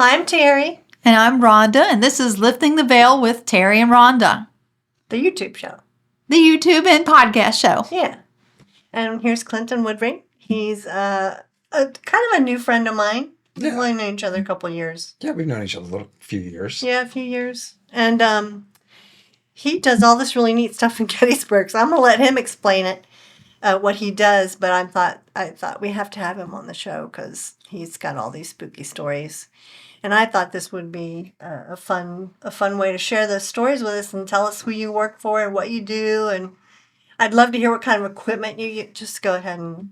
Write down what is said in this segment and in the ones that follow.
Hi, I'm Terry. And I'm Rhonda, and this is Lifting the Veil with Terry and Rhonda. The YouTube show. The YouTube and podcast show. Yeah. And here's Clinton Woodring. He's a kind of a new friend of mine. We've only known each other a couple years. Yeah, we've known each other a few years. Yeah, a few years. And he does all this really neat stuff in Gettysburg, so I'm going to let him explain it, what he does. But I thought we have to have him on the show because he's got all these spooky stories. And I thought this would be a fun way to share those stories with us and tell us who you work for and what you do. And I'd love to hear what kind of equipment you use. Just go ahead and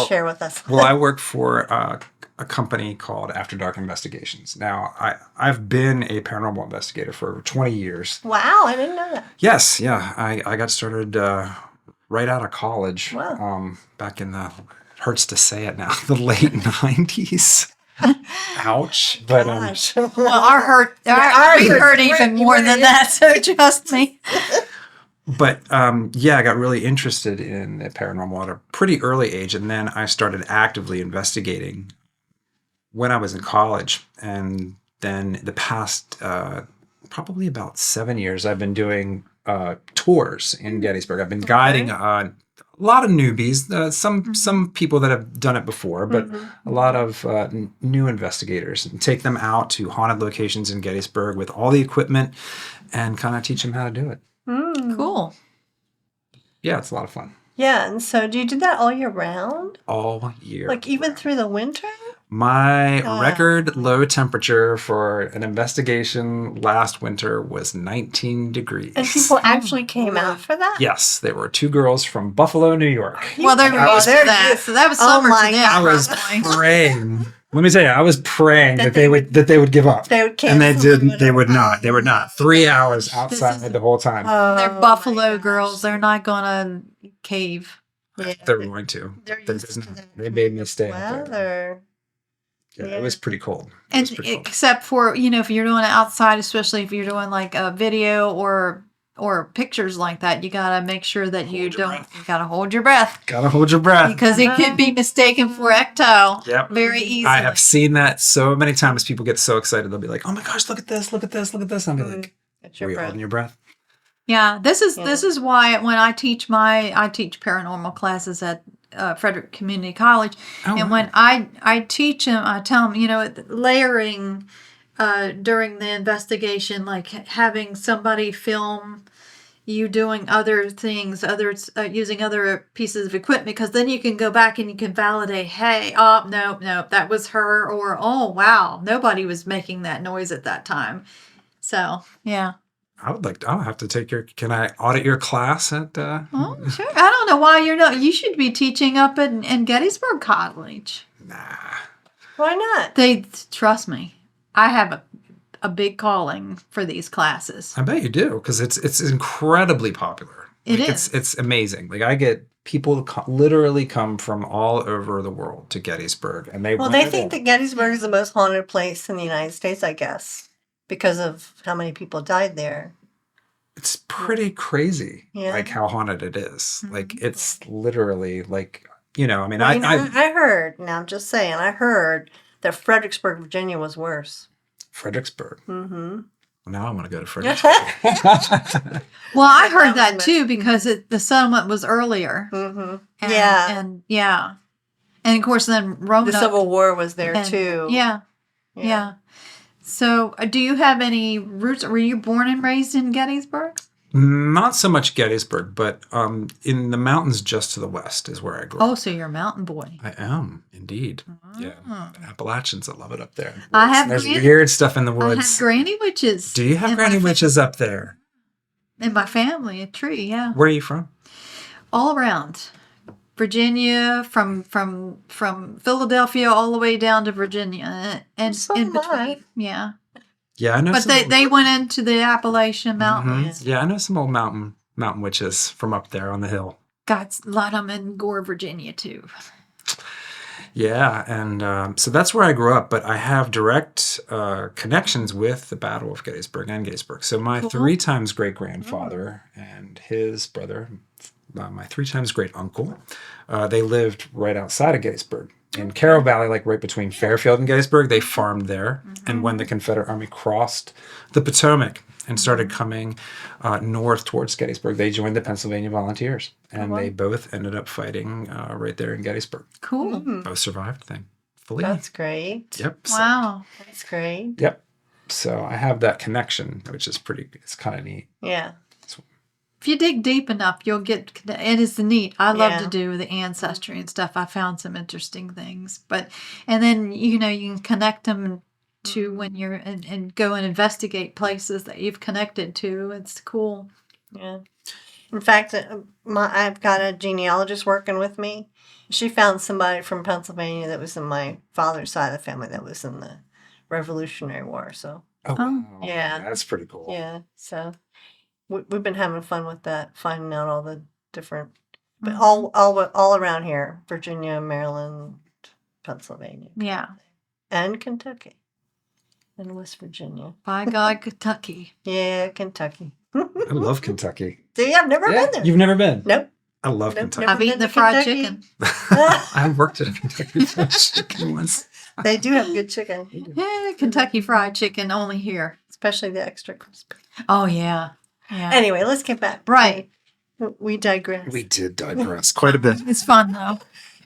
share with us. Well, I work for a company called After Dark Investigations. Now, I've been a paranormal investigator for over 20 years. Wow, I didn't know that. Yes, yeah. I got started right out of college. Wow. Back in the, hurts to say it now, the late 90s. Ouch. But well, our hurt even more than that, so trust me. But yeah, I got really interested in the paranormal at a pretty early age, and then I started actively investigating when I was in college. And then the past probably about 7 years, I've been doing tours in Gettysburg. I've been guiding a lot of newbies, some people that have done it before, but a lot of new investigators, and take them out to haunted locations in Gettysburg with all the equipment and kind of teach them how to do it. Cool. Yeah, it's a lot of fun. Yeah, and so do you do that all year round? All year. Like even through the winter? My record low temperature for an investigation last winter was 19 degrees. And people actually came out for that? Yes, there were 2 girls from Buffalo, New York. Well, they're used to that, so that was summer to them. I was praying. Let me tell you, I was praying that they would give up. They would cancel. And they didn't. They would not. They would not. 3 hours outside the whole time. They're Buffalo girls. They're not going to cave. Yeah. They're going to. They made me stay out there. Yeah, it was pretty cold. And except for, if you're doing it outside, especially if you're doing like a video or pictures like that, you got to make sure that you got to hold your breath. Got to hold your breath. Because it could be mistaken for ecto. Yep. Very easily. I have seen that so many times. People get so excited. They'll be like, oh my gosh, look at this, look at this, look at this. And I'll be like, are you holding your breath? Yeah, this is why when I teach paranormal classes at Frederick Community College, when I teach them, I tell them, layering during the investigation, like having somebody film you doing other things, using other pieces of equipment, because then you can go back and you can validate, hey, no, that was her, or oh wow, nobody was making that noise at that time. So yeah. I'll have to take can I audit your class at Oh, sure. I don't know why you're not. You should be teaching up in Gettysburg College. Nah. Why not? Trust me. I have a big calling for these classes. I bet you do, because it's incredibly popular. It is. It's amazing. Like I get people literally come from all over the world to Gettysburg, and they think that Gettysburg is the most haunted place in the United States, I guess, because of how many people died there. It's pretty crazy, like how haunted it is. Mm-hmm. Like it's literally like, I heard. Now I'm just saying. I heard that Fredericksburg, Virginia, was worse. Fredericksburg. Mm-hmm. Well, now I want to go to Fredericksburg. Well, I heard that too because the settlement was earlier. Mm-hmm. And of course then Rome. The Civil War was there too. Yeah. So, do you have any roots? Were you born and raised in Gettysburg? Not so much Gettysburg, but in the mountains just to the west is where I grew up. Oh, so you're a mountain boy. I am, indeed. Yeah. The Appalachians, I love it up there. There's weird stuff in the woods. I have granny witches. Do you have granny witches up there? In my family, a tree, yeah. Where are you from? All around. Virginia, from Philadelphia all the way down to Virginia, and in between, yeah. Yeah, I know. But they went into the Appalachian Mountains. Mm-hmm. Yeah, I know some old mountain witches from up there on the hill. Got a lot of them in Gore, Virginia too. Yeah, and so that's where I grew up, but I have direct connections with the Battle of Gettysburg and Gettysburg. So my 3 times great-grandfather and his brother, my 3 times great uncle. They lived right outside of Gettysburg. In Carroll Valley, like right between Fairfield and Gettysburg, they farmed there. And when the Confederate Army crossed the Potomac and started coming north towards Gettysburg, they joined the Pennsylvania Volunteers. And they both ended up fighting right there in Gettysburg. Cool. Both survived, thankfully. That's great. Yep. Wow. That's great. Yep. So I have that connection, which is it's kind of neat. Yeah. If you dig deep enough, you'll get. It is neat. I love Yeah. to do the ancestry and stuff. I found some interesting things, and then you can connect them to when you're and go and investigate places that you've connected to. It's cool. Yeah. In fact, I've got a genealogist working with me. She found somebody from Pennsylvania that was in my father's side of the family that was in the Revolutionary War. So Oh, wow. Yeah. That's pretty cool. yeah, so we've been having fun with that, finding out all the different, but all around here: Virginia, Maryland, Pennsylvania, Yeah. and Kentucky, and West Virginia. By God, Kentucky. Yeah, Kentucky. I love Kentucky. See, I've never been there. You've never been? Nope. I love Nope, Kentucky. never I've eaten been the to fried Kentucky. chicken. I worked at a Kentucky Fried Chicken once. They do have good chicken, Yeah, Kentucky Fried Chicken only here. especially the extra crispy. Oh yeah. Yeah. Anyway, let's get back. Right. We digress. We did digress quite a bit. It's fun though.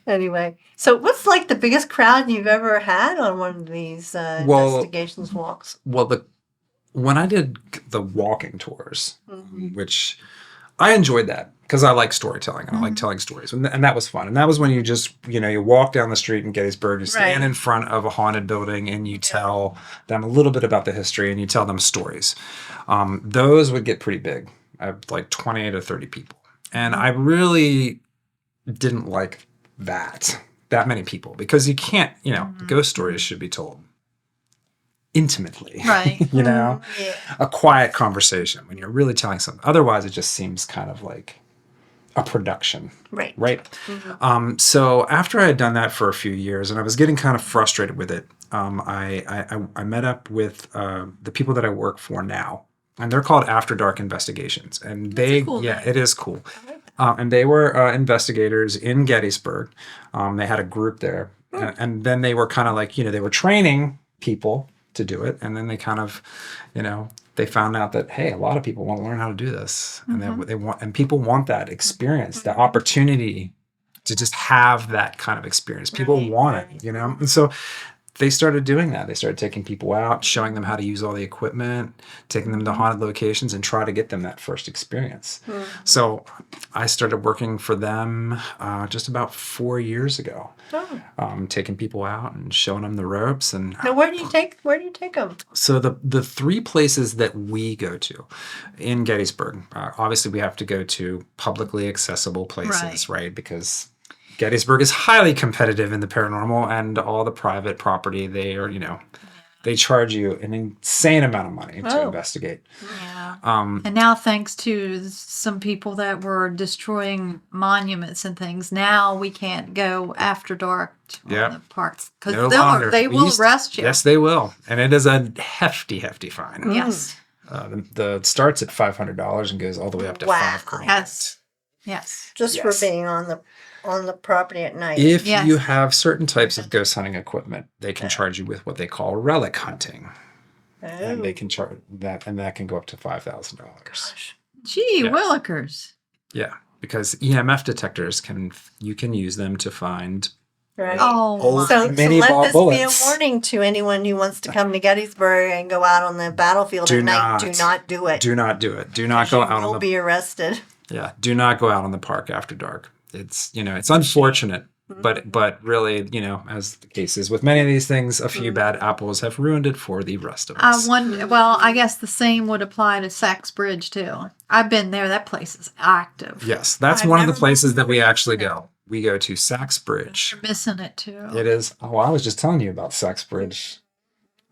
Anyway, so what's like the biggest crowd you've ever had on one of these investigations walks? Well, when I did the walking tours, which I enjoyed that because I like storytelling and I like telling stories. And that was fun. And that was when you just, you walk down the street in Gettysburg, you stand Right. in front of a haunted building and you tell them a little bit about the history and you tell them stories. Those would get pretty big. I have like 20 to 30 people. And I really didn't like that many people because you can't, ghost stories should be told intimately. Right. Yeah. A quiet conversation when you're really telling something. Otherwise, it just seems kind of like a production. Right. Right. So after I had done that for a few years and I was getting kind of frustrated with it, I met up with the people that I work for now, and they're called After Dark Investigations. And a cool name. it is cool. And they were investigators in Gettysburg. They had a group there, and then they were kind of like, they were training people to do it, and then they kind of, they found out that hey, a lot of people want to learn how to do this, and they want, and people want that experience, the opportunity to just have that kind of experience. People want it, and so they started doing that. They started taking people out, showing them how to use all the equipment, taking them to haunted locations, and try to get them that first experience. So I started working for them just about 4 years ago, taking people out and showing them the ropes. And Now, where do you take them? so the 3 places that we go to in Gettysburg, obviously we have to go to publicly accessible places, right? Because Gettysburg is highly competitive in the paranormal, and all the private property, they charge you an insane amount of money to investigate. Yeah. And now, thanks to some people that were destroying monuments and things, now we can't go after dark to the parks because No longer. they will arrest you. Yes, they will, and it is a hefty fine. Yes. The starts at $500 and goes all the way up to Wow. $5,000. Yes. Yes. Just for being on the property at night. If Yes. you have certain types of ghost hunting equipment, they can charge you with what they call relic hunting. And they can charge that, and that can go up to $5,000. Gee, Yeah. willikers. Yeah, because EMF detectors you can use them to find Right. Oh, old So mini let ball this bullets. be a warning to anyone who wants to come to Gettysburg and go out on the battlefield Do at night. not. Do not do it. Do not do it. Do not go You out will on the be arrested. do not go out on the park after dark. It's it's unfortunate, but really, as the case is with many of these things, a few bad apples have ruined it for the rest of us. I guess the same would apply to Sachs Bridge too. I've been there. That place is active. Yes, that's I've one of the never places been that we actually go. We go to Sachs Bridge. You're missing it too. It is. Oh, I was just telling you about Sachs Bridge.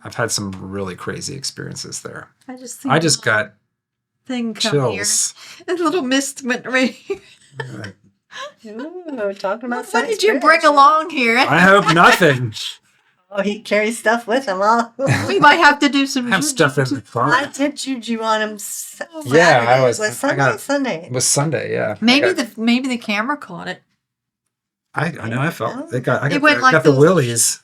I've had some really crazy experiences there. I just got thing come chills. here. A little mist went right. Ooh, talking about What did you bring Sachs Bridge. along here? I hope nothing. Oh, he carries stuff with him. Huh? We might have to do some. I have stuff in the I car. did juju on him. Yeah, I was. Was I got Sunday. It was Sunday. Yeah. Maybe the camera caught it. I know. I felt it. I It went got, like got the those- willies.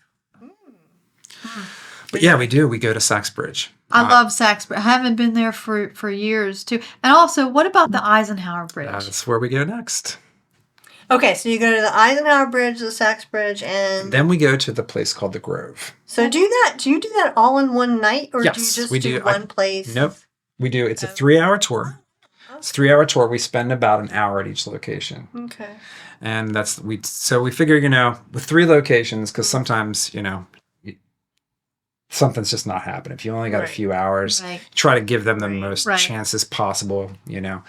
But yeah, we do. We go to Saxbridge. I love Saxbridge. I haven't been there for years too. And also, what about the Eisenhower Bridge? That's where we go next. Okay, so you go to the Eisenhower Bridge, the Sachs Bridge, and Then we go to the place called the Grove. so do you do that all in one night, or do you Yes, just we do do. one place? Nope. We do. It's a 3-hour tour. It's a 3-hour tour. We spend about an hour at each location. Okay. And so we figure, with 3 locations, because sometimes, something's just not happening. If you only got a Right. few hours, Right. try to give them the Right. most Right. chances possible, Yeah.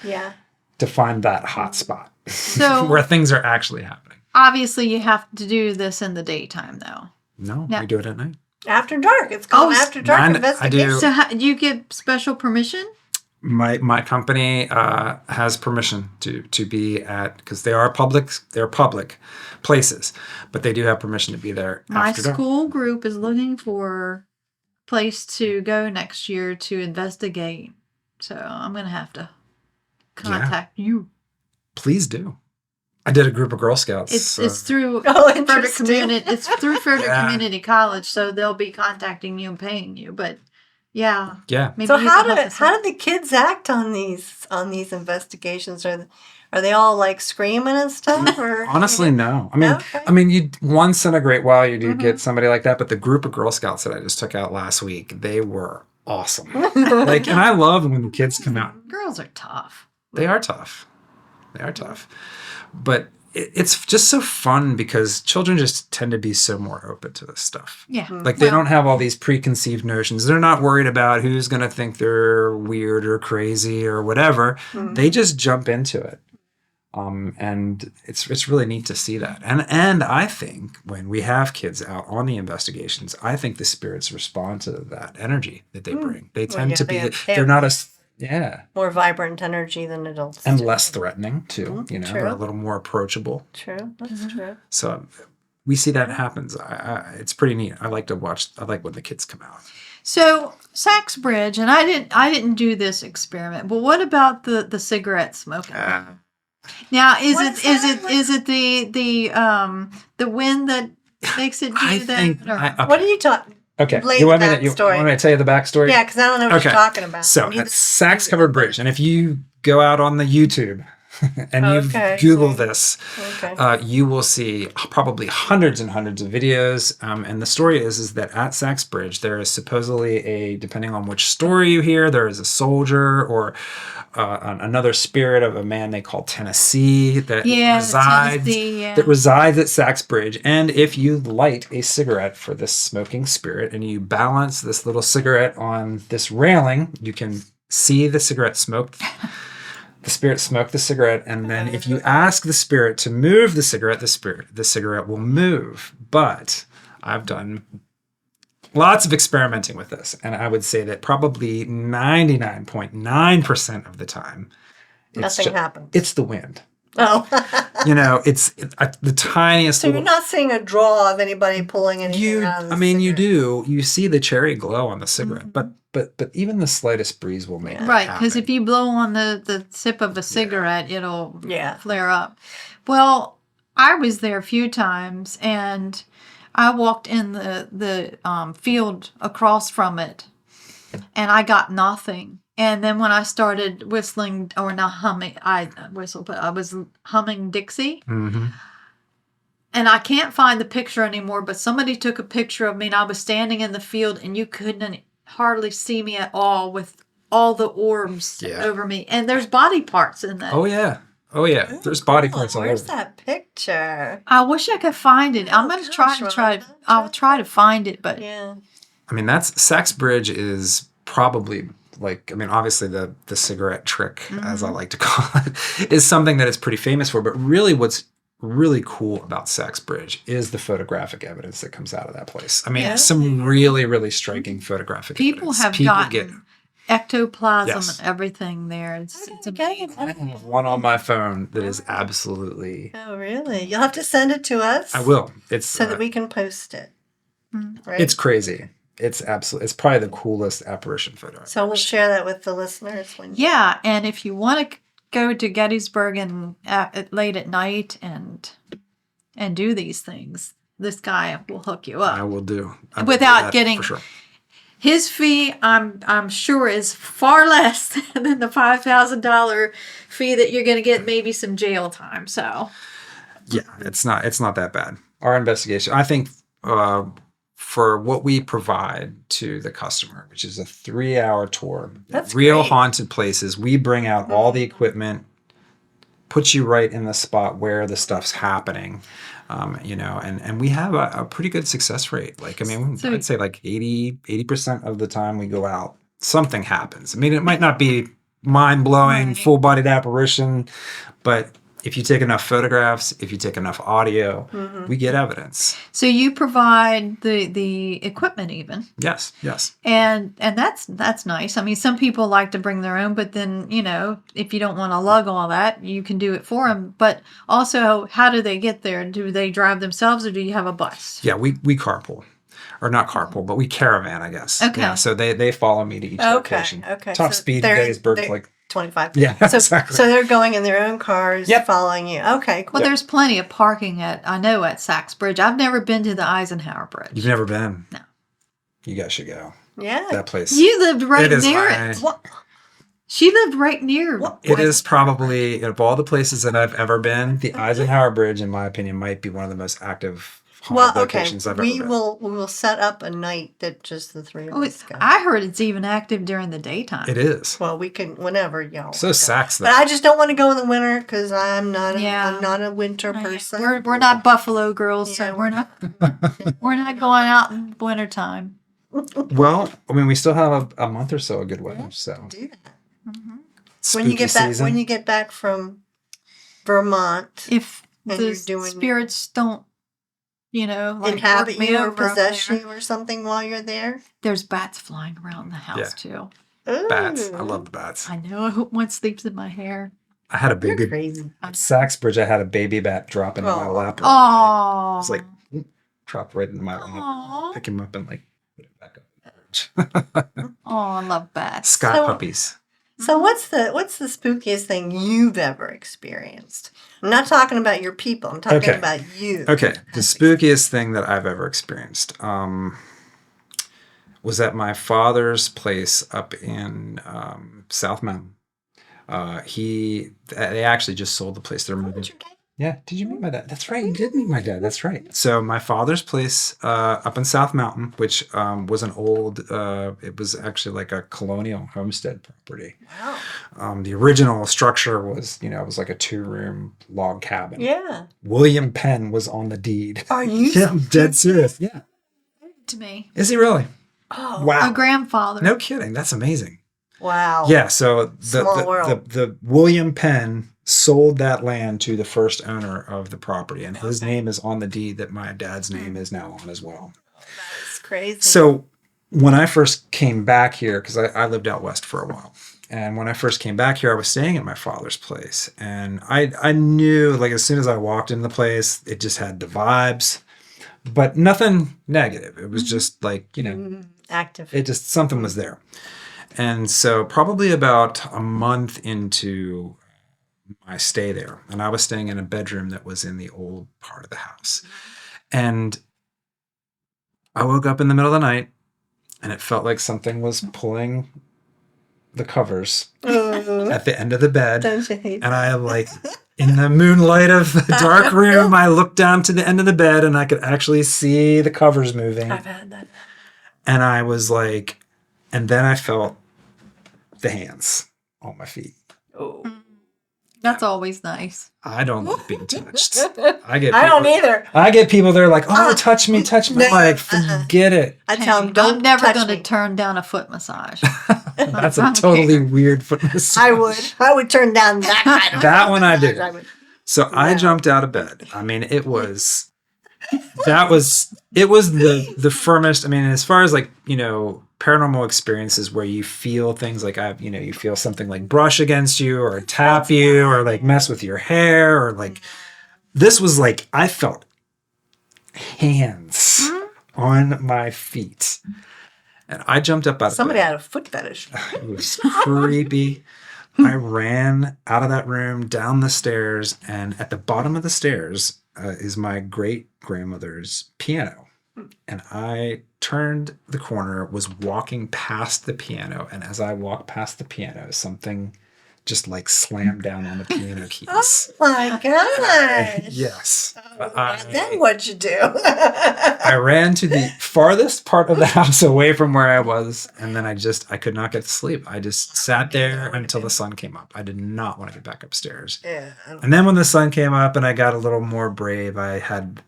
to find that hot spot So- where things are actually happening. Obviously, you have to do this in the daytime, though. No, Yeah. we do it at night. After dark. It's called Oh, After Dark I Investigation. do. So, do you get special permission? My company has permission to be at, because they're public places, but they do have permission to be there My after dark. school group is looking for a place to go next year to investigate. So I'm gonna have to contact you. Please do. I did a group of Girl Scouts. It's through Oh, Frederick interesting. Community. It's through Frederick Yeah. Community College, so they'll be contacting you and paying you. But yeah, yeah. maybe So you how can help do us out. the kids act on these investigations? Are they all like screaming and stuff? Or Honestly, no. I mean, Okay. you once in a great while you do get somebody like that, but the group of Girl Scouts that I just took out last week, they were awesome. And I love when the kids come out. Girls are tough. They are tough. But it's just so fun because children just tend to be so more open to this stuff. Yeah. Like they don't have all these preconceived notions. They're not worried about who's going to think they're weird or crazy or whatever. They just jump into it. And it's really neat to see that. And I think when we have kids out on the investigations, I think the spirits respond to that energy that they bring. They tend to be, they're not as, more vibrant energy than adults. and do. less threatening too. True. They're a little more approachable. True. That's true. So we see that happens. It's pretty neat. I like to watch. I like when the kids come out. So Sachs Bridge, and I didn't do this experiment, but what about the cigarette smoking? Now, is it the wind that makes it do I that? think. or- Okay. What are you talking? Okay. Lay You want the me to? You backstory. want me to tell you the backstory? Yeah, because I don't know what Okay. you're talking about. So Neither- it's Sachs Covered Bridge, and if you go out on the YouTube and you Okay. Google this, Okay. you will see probably hundreds and hundreds of videos. And the story is that at Sachs Bridge there is supposedly depending on which story you hear, there is a soldier or another spirit of a man they call Tennessee that resides Tennessee, yeah. that resides at Sachs Bridge. And if you light a cigarette for this smoking spirit and you balance this little cigarette on this railing, you can see the cigarette smoke. The spirit smoke the cigarette, and then if you ask the spirit to move the cigarette will move. But I've done lots of experimenting with this, and I would say that probably 99.9% of the time, Nothing happens. It's the wind. Oh. It's the tiniest. So you're not seeing a draw of anybody pulling anything out of the You cigarette. do. You see the cherry glow on the cigarette, but even the slightest breeze will make that Right, because happen. if you blow on the tip of a cigarette, it'll Yeah. flare up. Well, I was there a few times, and I walked in the field across from it, and I got nothing. And then when I started whistling, or not humming, I whistled, but I was humming Dixie. Mhm. And I can't find the picture anymore, but somebody took a picture of me, and I was standing in the field, and you couldn't hardly see me at all with all the orbs Yeah. over me. And there's body parts in that. Oh yeah. There's body parts all Where's over. that picture? I wish I could find it. I'm going to gosh, try. Rhonda. I'll try to find it, but Yeah. I mean, that's Sachs Bridge is probably obviously the cigarette trick, as I like to call it, is something that it's pretty famous for. But really, what's really cool about Sachs Bridge is the photographic evidence that comes out of that place. I mean, Yeah. some really, really striking photographic people evidence. have gotten ectoplasm Yes. and everything there. It's Okay. amazing. I have one on my phone that is absolutely. Oh, really? You'll have to send it to us. I will. It's So that we can post it. right? It's crazy. It's probably the coolest apparition photo. So we'll share that with the listeners when. Yeah, and if you want to go to Gettysburg and late at night and do these things, this guy will hook you up. I will do. Without getting for sure. His fee. I'm sure is far less than the $5,000 fee that you're going to get maybe some jail time. So yeah, it's not that bad. Our investigation, I think. For what we provide to the customer, which is a 3-hour tour, That's real great. haunted places. We bring out all the equipment, put you right in the spot where the stuff's happening, and we have a pretty good success rate. Like, I mean, So- I'd say like 80% of the time we go out, something happens. I mean, it might not be mind-blowing, Right. full-bodied apparition, but if you take enough photographs, if you take enough audio, we get evidence. So you provide the equipment even, Yes. and that's nice. I mean, some people like to bring their own, but then if you don't want to lug all that, you can do it for them. But also, how do they get there? Do they drive themselves, or do you have a bus? Yeah, we carpool. Or not carpool, but we caravan, I guess. Okay. Yeah, so they follow me to each location. Okay. Top So speed in they're- Gettysburg, they- like 25. Yeah, So, exactly. So they're going in their own cars, Yep. following you. Okay, cool. Well, there's plenty of parking at Sachs Bridge. I've never been to the Eisenhower Bridge. You've never been? No. You guys should go. Yeah. That place. You lived right It is near my- it. What? She lived right near. It is probably, of all the places that I've ever been, the Eisenhower Bridge, in my opinion, might be one of the most active haunted locations I've ever we been. will set up a night that just the three of Oh, us go. I heard it's even active during the daytime. It is. Well, we can whenever y'all. So go. Sachs, though. But I just don't want to go in the winter because I'm not Yeah. I'm not a winter person. We're not Buffalo girls, Yeah. so we're not going out in the wintertime. Well, I mean, we still have a month or so of good weather, so. Do that. Spooky When you get back season. when you get back from Vermont, If And the you're doing- spirits don't, like inhabit work me you or over possess there, you or something while you're there. there's bats flying around the house too. Bats. I Ooh. love the bats. I know. I hope one sleeps in my hair. I had a You're baby. crazy. At Sachs Bridge, I had a baby bat drop into my Oh. lap. Oh, It's like, drop right into my lap. Aw. Pick him up and like put it back up. oh, I love bats. Sky So- puppies. So what's the spookiest thing you've ever experienced? I'm not talking about your people. I'm talking Okay. about you. Okay, the spookiest thing that I've ever experienced was at my father's place up in South Mountain. They actually just sold the place. They're moving. What's your dad? Yeah, did you meet my dad? That's right, you did meet my dad. That's right. So my father's place up in South Mountain, which was an old, it was actually like a colonial homestead property. Wow. The original structure was, it was like a 2-room log cabin. Yeah. William Penn was on the deed. Are you? Yeah, I'm dead serious. Yeah. To me, Is he really? Oh. Wow. a grandfather. No kidding. That's amazing. Wow. Yeah. So Small world. the William Penn sold that land to the first owner of the property, and his name is on the deed that my dad's name is now on as well. That's crazy. So when I first came back here, because I lived out west for a while, and when I first came back here, I was staying at my father's place, and I knew, like, as soon as I walked into the place, it just had the vibes, but nothing negative. It was just like, Active. it just, something was there. And so probably about a month into my stay there, and I was staying in a bedroom that was in the old part of the house. And I woke up in the middle of the night, and it felt like something was pulling the covers at the end of the bed. Don't you hate And I, like, in the moonlight of the dark room, I looked down to the end of the bed, and I could actually see the covers moving. I've had that. And I was like, and then I felt the hands on my feet. Oh. That's always nice. I don't like being touched. I I don't either. I get people, they're like, oh, touch me, touch me. No, I'm like, forget it. I tell them, Hey, don't I'm never touch going to me. turn down a foot massage. That's a totally weird foot massage. I would turn down that kind of That one I do. I would. So I Yeah. jumped out of bed. I mean, it was the firmest. I mean, as far as like, paranormal experiences where you feel things like you feel something like brush against you or tap you or like mess with your hair or like, this was like, I felt hands on my feet. And I jumped up out Somebody of had a foot fetish. bed. It was creepy. I ran out of that room, down the stairs, and at the bottom of the stairs is my great-grandmother's piano. And I turned the corner, was walking past the piano, and as I walked past the piano, something just like slammed down on the piano keys. Oh my gosh. Yes. Then what'd you do? I ran to the farthest part of the house away from where I was, and then I could not get to sleep. I just sat there until the sun came up. I did not want to get back upstairs. Yeah. And then when the sun came up and I got a little more brave, I had,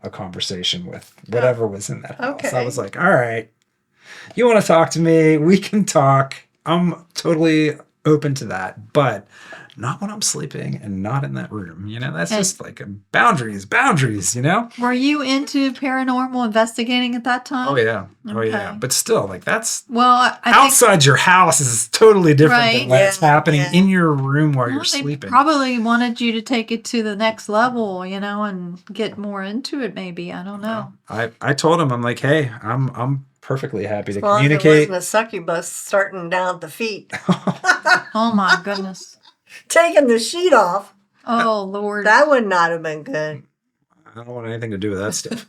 a conversation with whatever was in that house. Okay. I was like, all right, you want to talk to me? We can talk. I'm totally open to that, but not when I'm sleeping and not in that room. That's just like boundaries, Were you into paranormal investigating at that time? Oh yeah. Oh yeah. Okay. But still, like that's Well, I think outside your house is totally different Right. than what's happening Yeah. in your room while well, you're they sleeping. probably wanted you to take it to the next level, and get more into it. Maybe I don't know. I told him, I'm like, hey, I'm perfectly happy to As long as it communicate. wasn't a succubus starting down at the feet, Oh my goodness. taking the sheet off. Oh Lord. That would not have been good. I don't want anything to do with that stuff.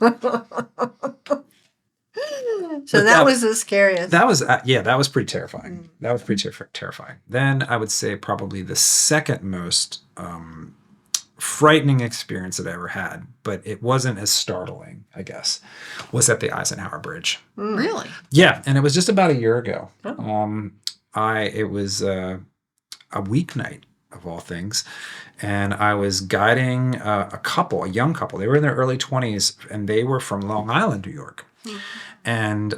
So But that was the scariest. That was pretty terrifying. That was pretty terrifying. Then I would say probably the second most frightening experience that I ever had, but it wasn't as startling, I guess, was at the Eisenhower Bridge. Really? Yeah, and it was just about a year ago. Oh. It was a weeknight of all things, and I was guiding a young couple. They were in their early 20s, and they were from Long Island, New York. And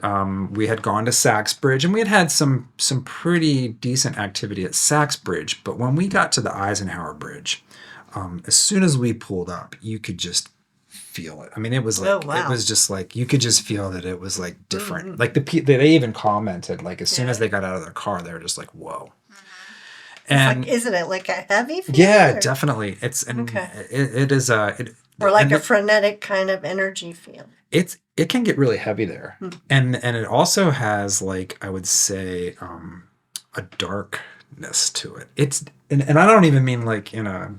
we had gone to Sachs Bridge, and we had some pretty decent activity at Sachs Bridge. But when we got to the Eisenhower Bridge, as soon as we pulled up, you could just feel it. I mean, it was like Oh, wow. it was just like you could just feel that it was like different. Like they even commented, like as soon as they got out of their car, they were just like, "Whoa." And Isn't it like a heavy feeling? yeah, or- definitely. It's Okay. it is Or like and a frenetic kind of energy feel. it can get really heavy there, and it also has, like, I would say, a darkness to it. And I don't even mean like in a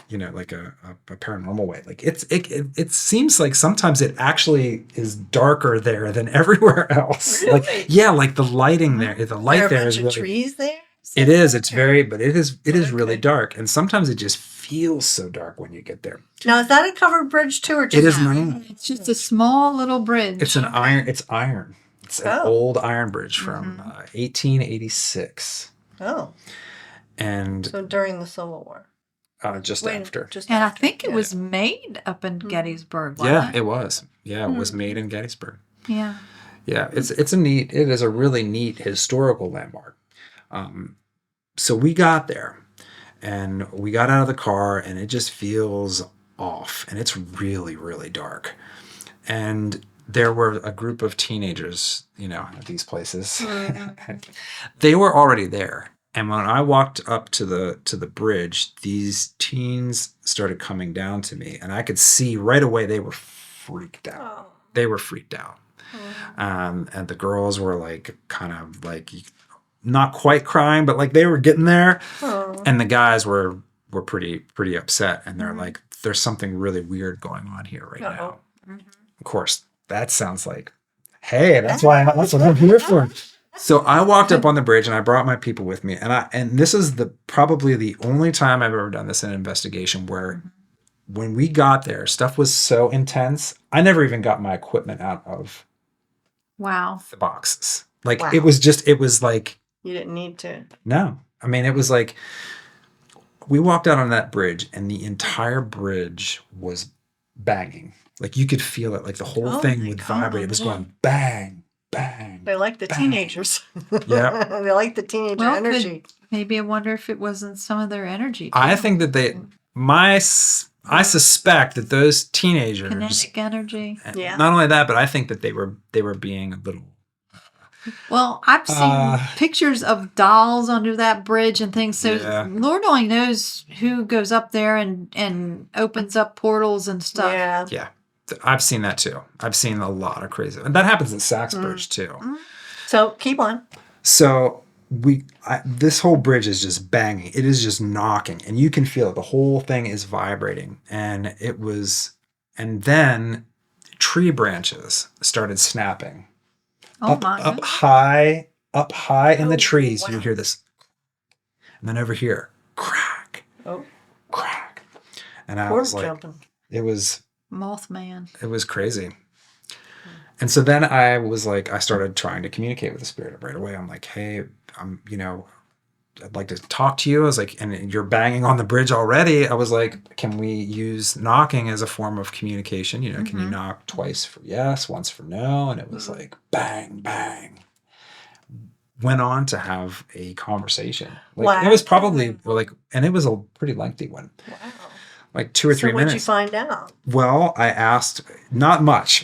like a paranormal way. Like it seems like sometimes it actually is darker there than everywhere else. Really? Like, yeah, like the lighting there, the light There are a there bunch is of really. trees there. It is. It's very, but it is really Okay. dark, and sometimes it just feels so dark when you get there. Now is that a covered bridge too, or just It is not. It's just a small little bridge. It's an iron. It's iron. It's an Oh. old iron bridge from 1886, Oh, and so during the Civil War. just Wait, after. Just And I after. think it Yeah. was made up in Gettysburg. Yeah, Wasn't it was. Yeah, it was made in Gettysburg. Yeah. Yeah, it is a really neat historical landmark. So we got there, and we got out of the car, and it just feels off, and it's really, really dark. And there were a group of teenagers, at these places. They were already there. And when I walked up to the bridge, these teens started coming down to me, and I could see right away they were freaked out. Oh. They were freaked out. And the girls were like kind of like not quite crying, but like they were getting there. Oh. And the guys were pretty upset, and they're like, there's something really weird going on here right now. Of course, that sounds like, hey, that's what I'm here for. So I walked up on the bridge, and I brought my people with me, and this is probably the only time I've ever done this in an investigation where when we got there, stuff was so intense. I never even got my equipment out of Wow. the boxes. Like Wow. it was like, You didn't need to. no. I mean, it was like we walked out on that bridge, and the entire bridge was banging. Like you could feel it. Like the whole Oh thing my would vibrate. It was going bang, bang. They like the Bang. teenagers. Yeah. They like the teenager Well, energy. Maybe I wonder if it wasn't some of their energy. I too. think that I suspect that those teenagers, Kinetic energy. Yeah. not only that, but I think that they were being a little. Well, I've seen pictures of dolls under that bridge and things. So Yeah. Lord only knows who goes up there and opens up portals and stuff. Yeah. Yeah. I've seen that too. I've seen a lot of crazy, and that happens in Saxbridge too. So keep on. So this whole bridge is just banging. It is just knocking, and you can feel it. The whole thing is vibrating, and then tree branches started snapping. Oh up my goodness. up high in the trees. wow. You hear this, and then over here, crack, crack, and I was like, jumping. it was Mothman. crazy. And so then I was like, I started trying to communicate with the spirit right away. I'm like, hey, I'd like to talk to you. I was like, and you're banging on the bridge already. I was like, can we use knocking as a form of communication? Can you knock twice for yes, once for no? And it was like, bang, bang. Went on to have a conversation. Like it was probably and it was a pretty lengthy one. Wow. Like 2 or 3 minutes. What'd you find out? Well, I asked, not much,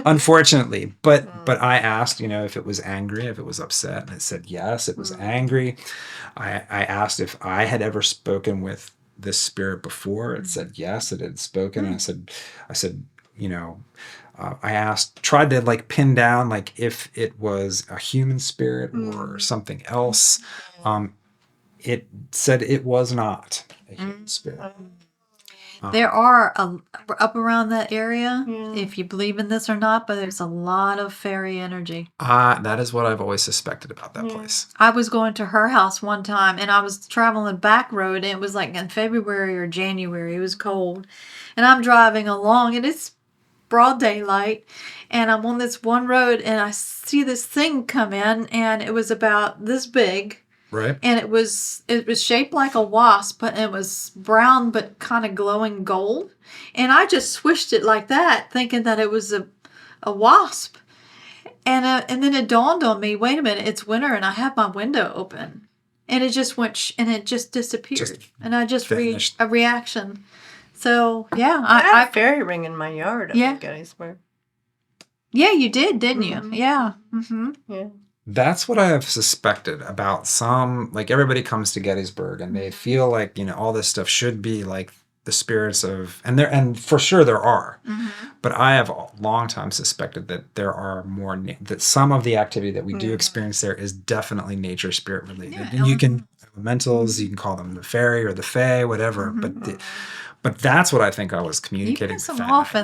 unfortunately, but I asked, if it was angry, if it was upset, and it said yes, it was angry. I asked if I had ever spoken with this spirit before. It said yes, it had spoken. And I said, I asked, tried to pin down if it was a human spirit or something else. It said it was not a human spirit. There are up around that area, if you believe in this or not, but there's a lot of fairy energy. That is what I've always suspected about that place. I was going to her house one time, and I was traveling back road, and it was in February or January. It was cold, and I'm driving along, and it's broad daylight, and I'm on this one road, and I see this thing come in, and it was about this big. Right. And it was shaped like a wasp, but it was brown but kind of glowing gold. And I just swished it like that, thinking that it was a wasp. And then it dawned on me, wait a minute, it's winter and I have my window open. And it just went, and it just disappeared. And I just reached a reaction. So, yeah. I had a fairy ring in my yard up in Gettysburg. Yeah, you did, didn't you? Yeah. Mm-hmm. Yeah. That's what I have suspected about some, everybody comes to Gettysburg and they feel like, all this stuff should be the spirits of, and for sure there are, but I have a long time suspected that there are more, that some of the activity that we do experience there is definitely nature spirit related. Yeah, and you can, elementals, you can call them the fairy or the fae, whatever, but that's what I think I was communicating. You piss them off.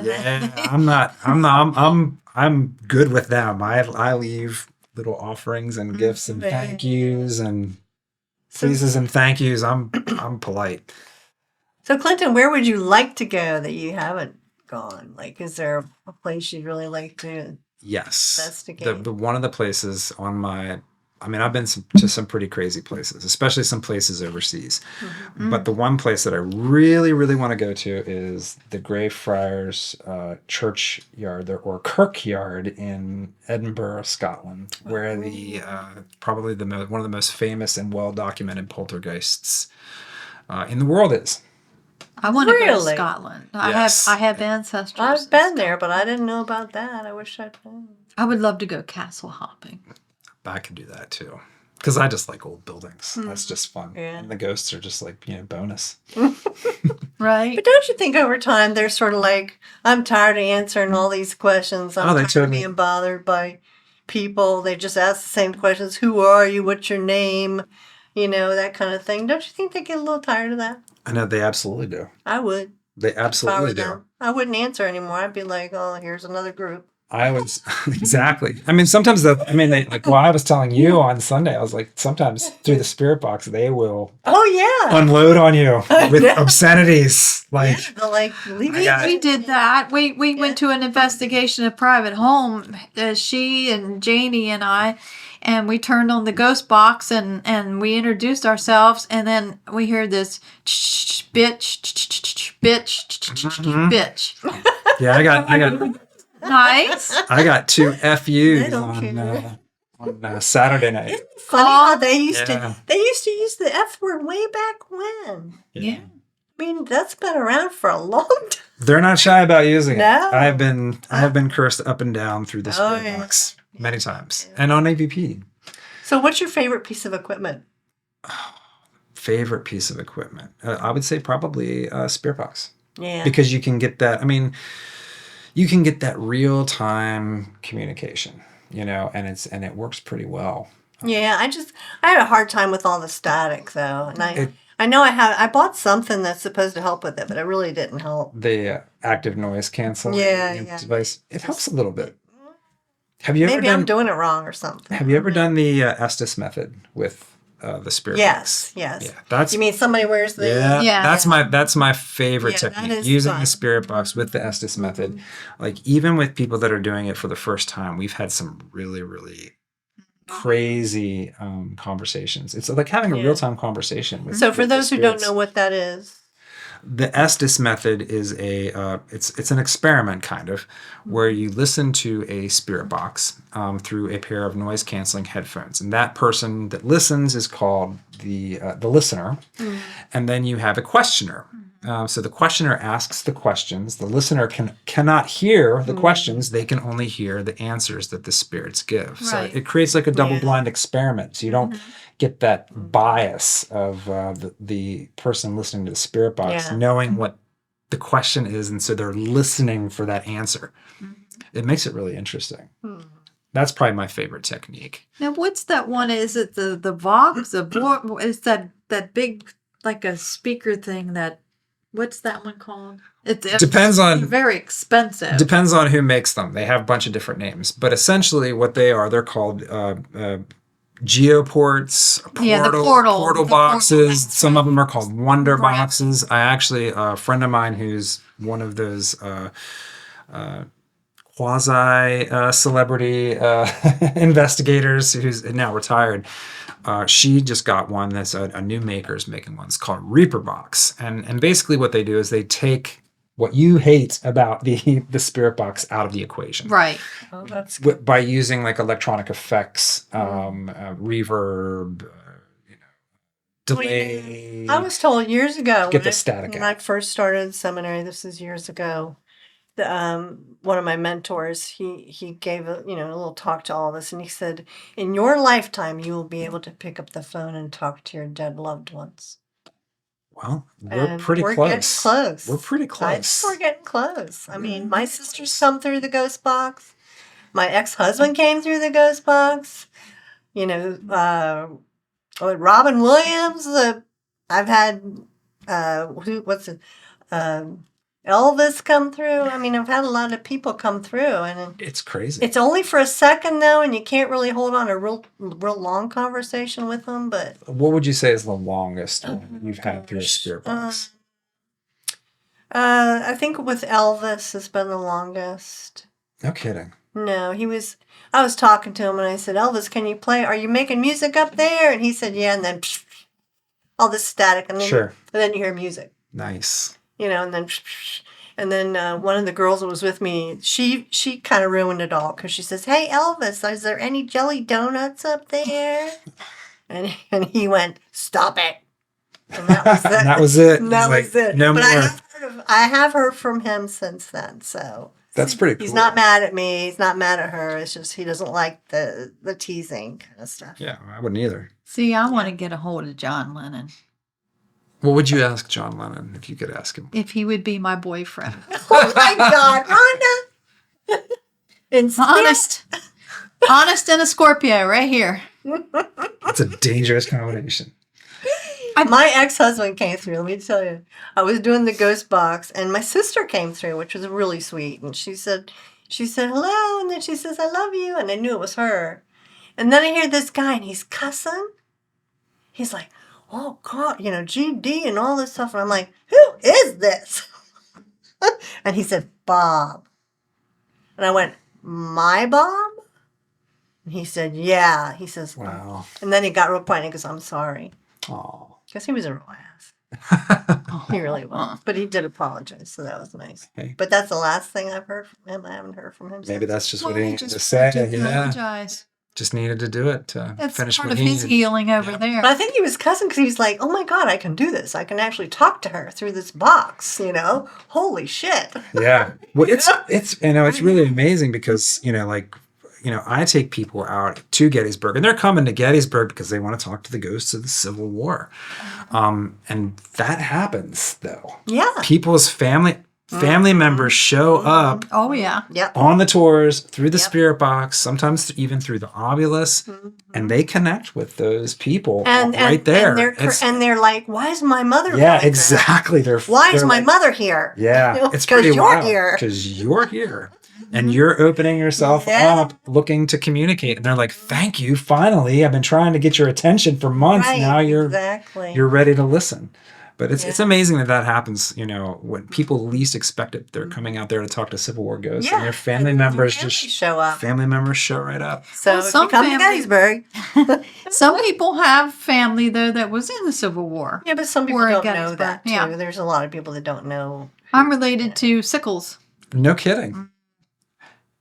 I'm good with them. I leave little offerings and gifts and thank yous and pleases and thank yous. I'm polite. So Clinton, where would you like to go that you haven't gone? Is there a place you'd really like to investigate? The one of the places on my, I've been to some pretty crazy places, especially some places overseas. But the one place that I really, really want to go to is the Greyfriars churchyard or kirkyard in Edinburgh, Scotland, where the probably one of the most famous and well documented poltergeists in the world is. I want to go to Scotland. Yes. I have ancestors. I've been there, but I didn't know about that. I wish I'd been. I would love to go castle hopping. I can do that too, because I just like old buildings. That's just fun. Yeah. And the ghosts are just bonus. Right. But don't you think over time they're sort of I'm tired of answering all these questions. I'm tired of being bothered by people. They just ask the same questions. Who are you? What's your name? That kind of thing. Don't you think they get a little tired of that? I know they absolutely do. I would. They absolutely do. I wouldn't answer anymore. I'd be like, oh, here's another group. I was exactly. Sometimes I was telling you on Sunday, I was like, sometimes through the spirit box, they will unload on you with obscenities. They'll leave we did that. We went to an investigation of private home, she and Janie and I, and we turned on the ghost box and we introduced ourselves, and then we heard this bitch. Yeah, I got. Nice. I got 2 FUs on Saturday night. Isn't it funny how they used to use the F word way back when? Yeah. That's been around for a long time. They're not shy about using it. No. I have been cursed up and down through the spirit box many times, and on AVP. So, what's your favorite piece of equipment? Favorite piece of equipment? I would say probably spirit box. Yeah. Because you can get that. I mean, you can get that real time communication, and it works pretty well. Yeah, I had a hard time with all the static though, and It, I know I bought something that's supposed to help with it, but it really didn't help. the active noise canceling Yeah. device, it helps a little bit. Have you ever Maybe I'm done doing it wrong or something. Have you ever done the Estes method with the spirit box? Yes. Yeah, that's You mean somebody wears the Yeah. that's my favorite Yeah, that technique. is Using fun. the spirit box with the Estes method. Like even with people that are doing it for the first time, we've had some really, really crazy conversations. It's like having a Yeah. real time conversation with. So for with the those who don't spirits. know what that is, The Estes method is it's an experiment kind of where you listen to a spirit box through a pair of noise canceling headphones, and that person that listens is called the listener, and then you have a questioner. So the questioner asks the questions. The listener cannot hear the questions; they can only hear the answers that the spirits give. So Right. it creates like a double Yeah. blind experiment. So you don't get that bias of the person listening to the spirit box Yeah. knowing what the question is, and so they're listening for that answer. It makes it really interesting. That's probably my favorite technique. Now, what's that one? Is it the Vox? Is that big, like a speaker thing that, what's that one called? It's Depends on- very expensive. Depends on who makes them. They have a bunch of different names, but essentially what they are, they're called geoports, Yeah, the portal portal boxes. boxes, Some of them are called wonder Right. boxes. I actually, a friend of mine who's one of those quasi celebrity investigators who's now retired. She just got one that's a new maker's making one. It's called Reaper Box, and basically what they do is they take what you hate about the spirit box out of the equation, Right. oh, that's by using like electronic effects, reverb, delay. I was told years ago Get the static when out. I first started seminary. This is years ago. The, one of my mentors, he gave a little talk to all of us, and he said, "In your lifetime, you will be able to pick up the phone and talk to your dead loved ones." Well, we're And pretty we're close. getting close. We're pretty I think close. we're getting close. I mean, my sister's come through the ghost box. My ex-husband came through the ghost box. Robin Williams. I've had Elvis come through. I mean, I've had a lot of people come through, and It's crazy. it's only for a second though, and you can't really hold on a real long conversation with them. But What would you say is the longest one you've had through a spirit box? I think with Elvis has been the longest. No kidding. No, I was talking to him and I said, "Elvis, can you play? Are you making music up there?" And he said, "Yeah." And then all this static, and then Sure. and then you hear music, Nice. and then one of the girls that was with me, she kind of ruined it all because she says, "Hey, Elvis, is there any jelly donuts up there?" And he went, "Stop it." And that was it. That was it. And that It's was like, it. no but more. I have heard from him since then, so. That's pretty cool. He's not mad at me. He's not mad at her. It's just he doesn't like the teasing kind of stuff. Yeah, I wouldn't either. See, I want to get a hold of John Lennon What would you ask John Lennon if you could ask him? if he would be my boyfriend. Oh my God, Rhonda! Honest and a Scorpio right here. That's a dangerous combination. My ex-husband came through. Let me tell you, I was doing the ghost box, and my sister came through, which was really sweet. And she said hello, and then she says, "I love you," and I knew it was her. And then I hear this guy, and he's cussing. He's like, "Oh God, GD and all this stuff," and I'm like, "Who is this?" And he said, "Bob," and I went, "My Bob?" And he said, "Yeah." He says, Wow. and then he got real quiet and he goes, "I'm sorry." Oh. Because he was a real ass. He really was. But he did apologize, so that was nice. Okay. But that's the last thing I've heard from him. I haven't heard from him Maybe since. that's just Well, what he he needed to just say. wanted to Yeah. apologize. Just needed to do it to That's finish part what of he his needed. healing over there. But I think he was cussing because he was like, "Oh my God, I can do this. I can actually talk to her through this box, Holy shit." Yeah. Well, it's really amazing because, like I take people out to Gettysburg, and they're coming to Gettysburg because they want to talk to the ghosts of the Civil War. And that happens, though. Yeah. People's family members show up Oh yeah. Yep. on the tours, through the Yep. spirit box, sometimes even through the obulus, and they connect with those people right there. And they're like, why is my mother? Yeah, going there? exactly. Why is they're my like, mother here? Yeah, it's because pretty you're wild. here. Because you're here. And you're opening yourself Yeah. up, looking to communicate. And they're like, thank you, finally. I've been trying to get your attention for months. Right, Now you're exactly. ready to listen. But it's Yeah. amazing that happens, when people least expect it. They're coming out there to talk to Civil War ghosts. And their family members just show up. family members show right up. So Well, if some you come to families- Gettysburg. Some people have family though that was in the Civil War. Yeah, but some people Or in don't know Gettysburg, that too. yeah. There's a lot of people that don't know. I'm related to Sickles. No kidding.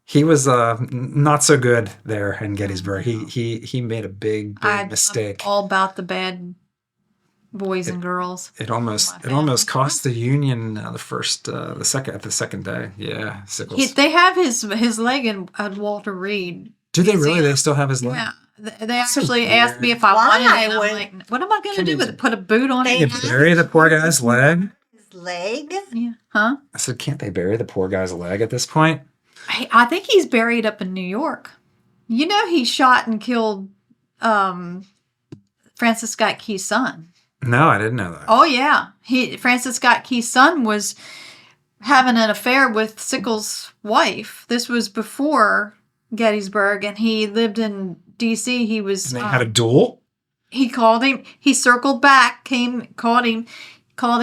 He was not so good there in Gettysburg. He made a big mistake. I'm all about the bad boys and girls. It almost cost the Union the second day. Yeah, Sickles. They have his leg at Walter Reed. Do they really? Museum. They still have his leg? Yeah. They actually asked me if I Why? wanted it. I'm When- like, what am I going to Can do you- with it? Put a boot on They- it? Can you bury the poor guy's leg? His leg? Yeah. Huh? I said, can't they bury the poor guy's leg at this point? I think he's buried up in New York. He shot and killed Francis Scott Key's son. No, I didn't know that. Oh yeah, Francis Scott Key's son was having an affair with Sickles' wife. This was before Gettysburg, and he lived in D.C. He was. And they had a duel? He called him. He circled back, called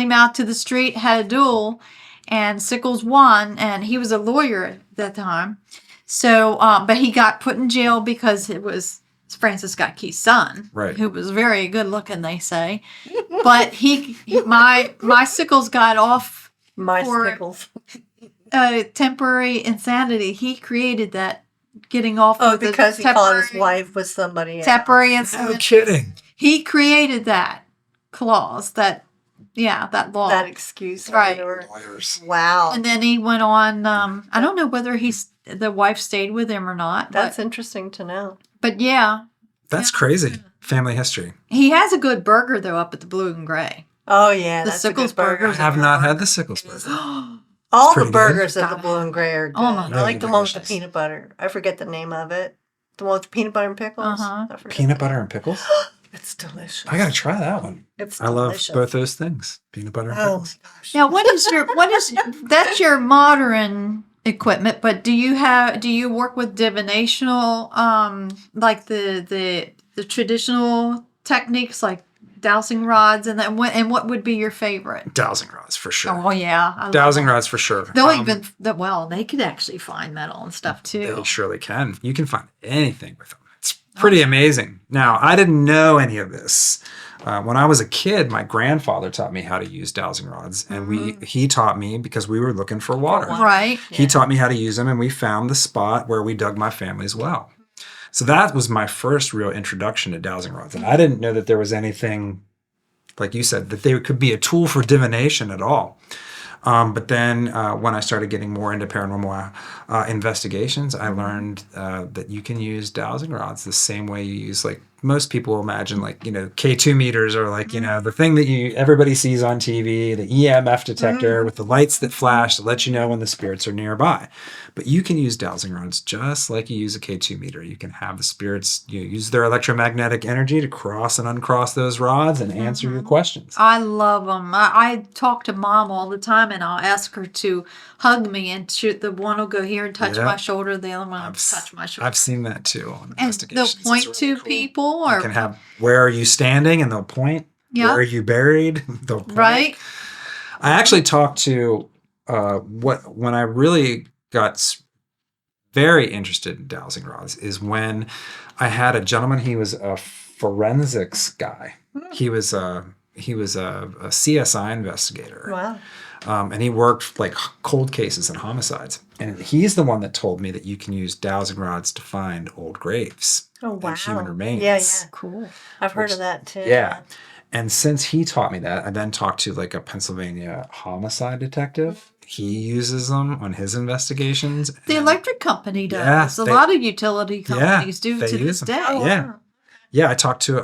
him out to the street, had a duel, and Sickles won. And he was a lawyer at that time. So, but he got put in jail because it was Francis Scott Key's son, Right. who was very good looking, they say. But my Sickles got off My For- Sickles. temporary insanity. He created that getting off. Oh, of the because he thought his temporary- wife was somebody else. temporary No insanity. kidding. He created that clause, that law. That excuse. Right. Or, Lawyers. wow. And then he went on. I don't know whether the wife stayed with him or not. That's interesting to know. But yeah, That's crazy. Family history. he has a good burger though up at the Blue and Gray. Oh, yeah. The That's a Sickles good burger. I burgers. have not had the Sickles burger. All pretty the good. burgers at the Blue and Gray are good. Oh, my I like the one with the delicious. peanut butter. I forget the name of it. The one with the peanut butter and pickles. Uh-huh. I forget. Peanut butter and pickles? It's delicious. I got to try that one. It's I love delicious. both those things. Peanut butter and Oh, pickles. my gosh. Now, that's your modern equipment, but do you work with divinational, like the traditional techniques like dowsing rods and what would be your favorite? Dowsing rods for sure. Oh yeah, I love Dowsing rods for sure. they could actually find metal and stuff too. They surely can. You can find anything with them. It's pretty amazing. Now, I didn't know any of this. When I was a kid, my grandfather taught me how to use dowsing rods, and he taught me because we were looking for water. Right. He taught me how to use them, and we found the spot where we dug my family's well. So that was my first real introduction to dowsing rods. And I didn't know that there was anything, like you said, that they could be a tool for divination at all. But then when I started getting more into paranormal investigations, I learned that you can use dowsing rods the same way you use, like most people imagine, like, K2 meters or like, the thing that everybody sees on TV, the EMF detector with the lights that flash to let you know when the spirits are nearby. But you can use dowsing rods just like you use a K2 meter. You can have the spirits use their electromagnetic energy to cross and uncross those rods and answer your questions. I love them. I talk to Mom all the time, and I'll ask her to hug me, and the one will go here and touch Yeah. my shoulder, the other one will touch my shoulder. I've seen that too on And investigations. they'll point It's to really cool. people, You or can have, where are you standing? And they'll point. Yeah. Where are you buried? They'll point. right? I actually talked to when I really got very interested in dowsing rods is when I had a gentleman. He was a forensics guy. He was a CSI investigator. Wow. And he worked like cold cases and homicides. And he's the one that told me that you can use dowsing rods to find old graves Oh, wow. and human remains. Yeah, yeah. Cool. I've heard of that too. Yeah. And since he taught me that, I then talked to like a Pennsylvania homicide detective. He uses them on his investigations. The and- electric company does. Yeah, A they- lot of utility companies do they to use this them. day. Oh, Yeah. wow. Yeah, I talked to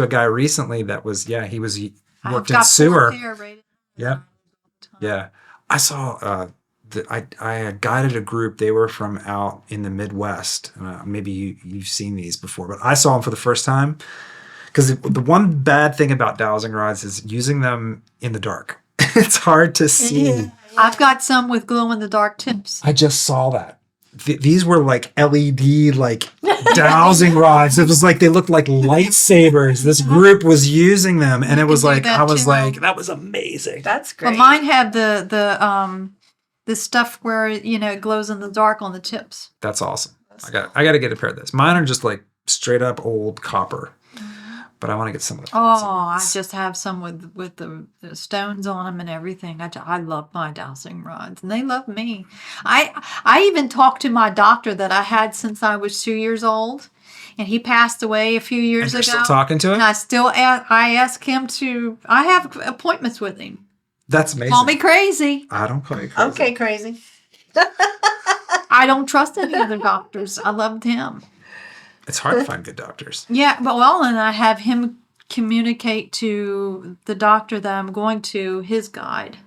a guy recently that was he was I've worked in got sewer. 4K rated. Yeah. Yeah. I saw I had guided a group. They were from out in the Midwest. Maybe you've seen these before, but I saw them for the first time. Because the one bad thing about dowsing rods is using them in the dark. It's hard to see. Yeah. I've got some with glow in the dark tips. I just saw that. These were like LED, like dowsing rods. It was like they looked like lightsabers. This group was using them, and You it was can do like that I was too. like, that was amazing. That's great. But mine have the stuff where it glows in the dark on the tips. That's awesome. I got to get a pair of those. Mine are just like straight up old copper, but I want to get some of the fancy Oh, I ones. just have some with the stones on them and everything. I love my dowsing rods, and they love me. I even talked to my doctor that I had since I was 2 years old, and he passed away a few And years you're ago. still talking to And him? I ask him to. I have appointments with him. That's amazing. Call me crazy. I don't call you crazy. Okay, crazy. I don't trust any other doctors. I loved him. It's hard to find good doctors. Yeah, but well, and I have him communicate to the doctor that I'm going to, his guide,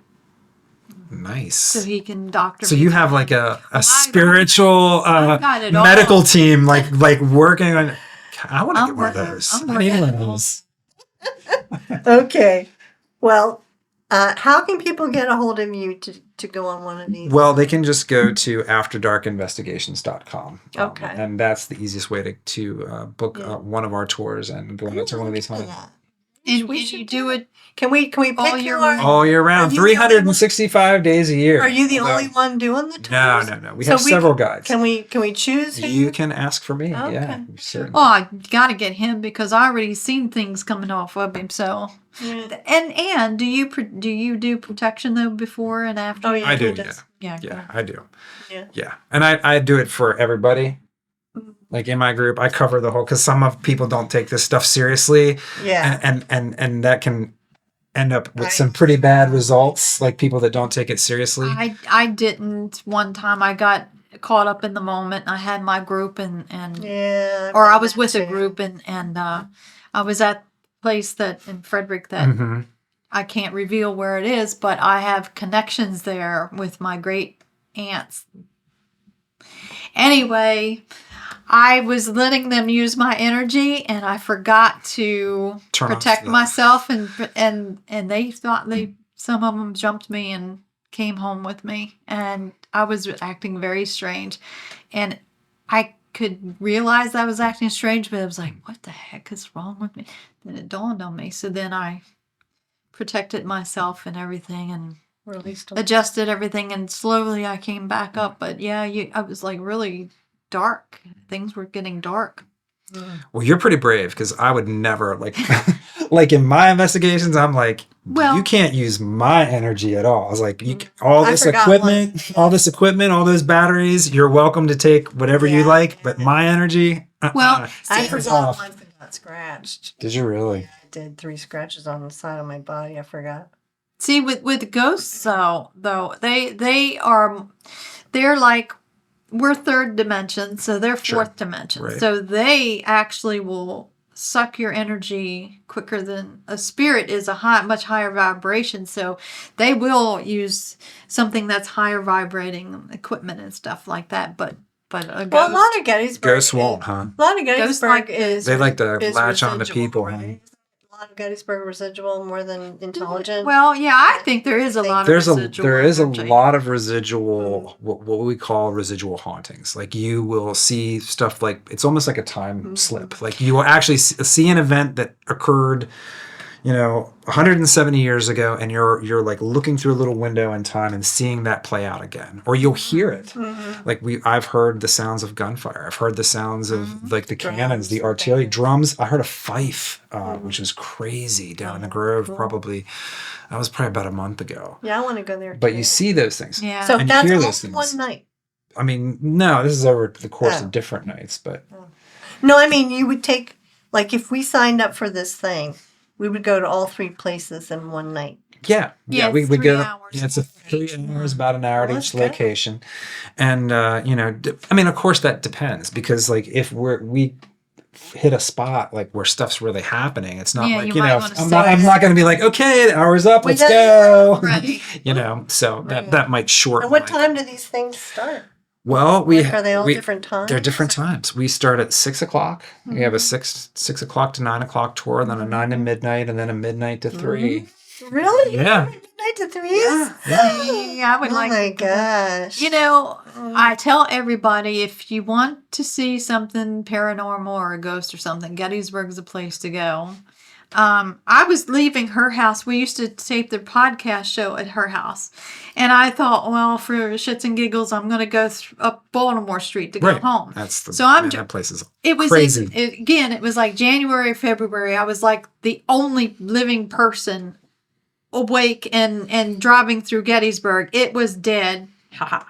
Nice. so he can doctor So me. you have like a spiritual I've got it all. medical team like working on. I want to I'm get one of working- those. I'm I need working one of on those. Okay. Well, how can people get a hold of you to go on one of these? Well, they can just go to afterdarkinvestigations.com. Okay. And that's the easiest way to book Yeah. one of our tours and go out to one of these haunted. And We you should do it. Can we pick All you? year Or, All year round, Are you the only one- 365 days a year. are you the Although- only one doing the No, tours? no. We So have several guides. Can we choose who? You can ask for me. Okay. Yeah, certainly. Oh, I got to get him because I already seen things coming off of him. So, Yeah. and do you do protection though before and after? Oh yeah, I he do, does. Yeah. Yeah, I do. Yeah. Yeah. And I do it for everybody. Like in my group, I cover the whole, because some of people don't take this stuff seriously. Yeah. And that can end up with Right. some pretty bad results, like people that don't take it seriously. I didn't one time. I got caught up in the moment. I had my group and Yeah. or I was with a too. group and I was at a place that in Frederick that Mhm. I can't reveal where it is, but I have connections there with my great aunts. Anyway, I was letting them use my energy and I forgot to Turn off protect the- myself and they thought some of them jumped me and came home with me and I was acting very strange and I could realize I was acting strange, but I was like, what the heck is wrong with me? Then it dawned on me. So then I protected myself and everything and Released them. adjusted everything and slowly I came back up. But yeah, I was like really dark. Things were getting dark. Well, you're pretty brave, because I would never like in my investigations, I'm like, Well- you can't use my energy at all. I was like, all I this forgot equipment, all those batteries, you're welcome to take whatever you Yeah. like, but my energy, Well, I see, forgot off. once I got scratched. Did you really? I did 3 scratches on the side of my body. I forgot. see with ghosts though they're like we're third dimension, so they're Sure. fourth dimension. Right. So they actually will suck your energy quicker than a spirit is much higher vibration. So they will use something that's higher vibrating equipment and stuff like that. But a ghost, Well, a lot of Gettysburg. Ghosts won't, huh? A lot of Gettysburg like is. They like to is latch on to residual, people, huh? right? A lot of Gettysburg residual more than intelligent. well, yeah, I think there is a lot of There is residual a energy. lot of residual what we call residual hauntings. Like you will see stuff like it's almost like a time slip. Like you will actually see an event that occurred, 170 years ago, and you're like looking through a little window in time and seeing that play out again, or you'll hear it. Like I've heard the sounds of gunfire. I've heard the sounds of like the cannons, the artillery, drums. I heard a fife, which was crazy down in the Grove. Probably that was probably about a month ago. Yeah, I want to go there. But too. you see those things. Yeah. So and that's hear all those in things. one night. I mean, no, this is over the course Oh. of different nights, but No, I mean you would take, like, if we signed up for this thing, we would go to all 3 places in one night. Yeah, Yeah, we it's would 3 go. hours. Yeah, it's a 3 hours, about an hour at Well, each that's good. location, and I mean, of course, that depends because like if we hit a spot like where stuff's really happening, it's not Yeah, like you you might know wanna I'm not going to be like, okay, the hour's up, We let's done- go, Right. so Right. that might shorten. And what my- time do these things start? Well, Like, are they all different times? They're different times. We start at 6 o'clock. We have a 6 o'clock to 9 o'clock tour, then a 9 to midnight, and then a midnight to 3. Really? Yeah. Midnight to 3? Yeah. Yeah, I would Oh like my to do that. gosh. You know, I tell everybody if you want to see something paranormal or a ghost or something, Gettysburg is a place to go. I was leaving her house. We used to tape the podcast show at her house. And I thought, well, for shits and giggles, I'm going to go up Baltimore Street to go Right. home. That's the So I'm man, ju- that place is It was crazy. again, it was like January, February. I was like the only living person awake and driving through Gettysburg. It was dead. Haha.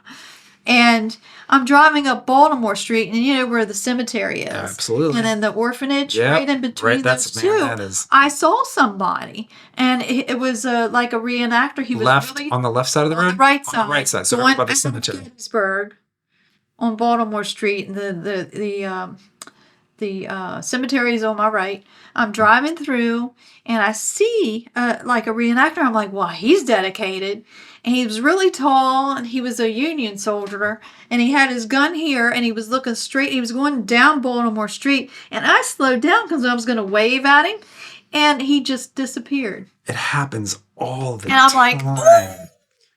And I'm driving up Baltimore Street, and you know where the cemetery is. Absolutely. And then the orphanage, Yep. right in between Right, that's- those man, two. that is- I saw somebody, and it was like a reenactor. He was left really on the left side of the on road. the right On side. the right side. So going right by the out of cemetery. Gettysburg on Baltimore Street, and the cemetery is on my right. I'm driving through, and I see like a reenactor. I'm like, wow, he's dedicated. And he was really tall, and he was a Union soldier, and he had his gun here, and he was looking straight. He was going down Baltimore Street, and I slowed down because I was going to wave at him, and he just disappeared. It happens all the And I'm time. like,